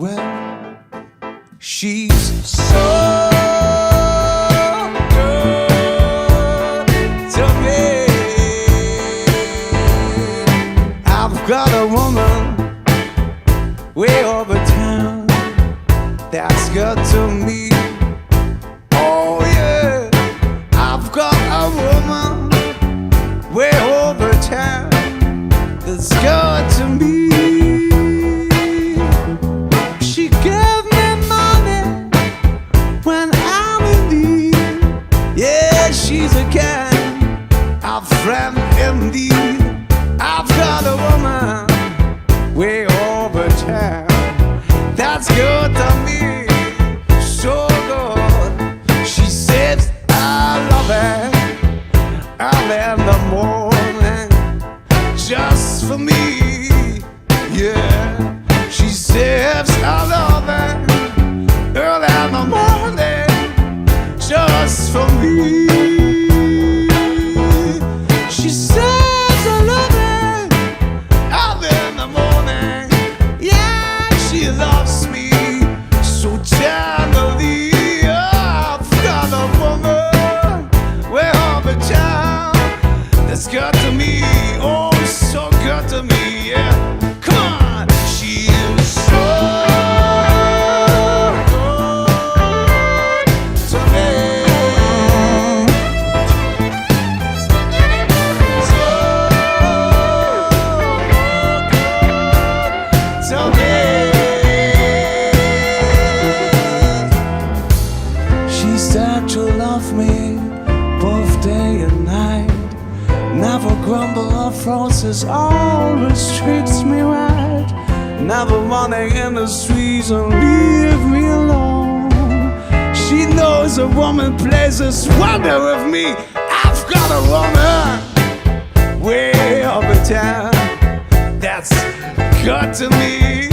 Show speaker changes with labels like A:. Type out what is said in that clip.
A: Well, she's so good to me. I've got a woman way over town that's good to me. Oh yeah, I've got a woman way over town that's good to me. She gave me money when I'm in need. Yeah, she's a kind of friend indeed. I've got a woman way over town that's good to me, so good. She says I love her early in the morning, just for me. Yeah, she says I love her early in the morning, just for me. She says I love her early in the morning. Yeah, she loves me so tenderly. I've got a woman way over town that's good to me. Oh, so good to me. Yeah, come on. She is so good to me. So good to me. She said to love me both day and night, never grumble or froze, always treats me right. Never running in the streets and leave me alone. She knows a woman places wonder with me. I've got a woman way over town that's good to me.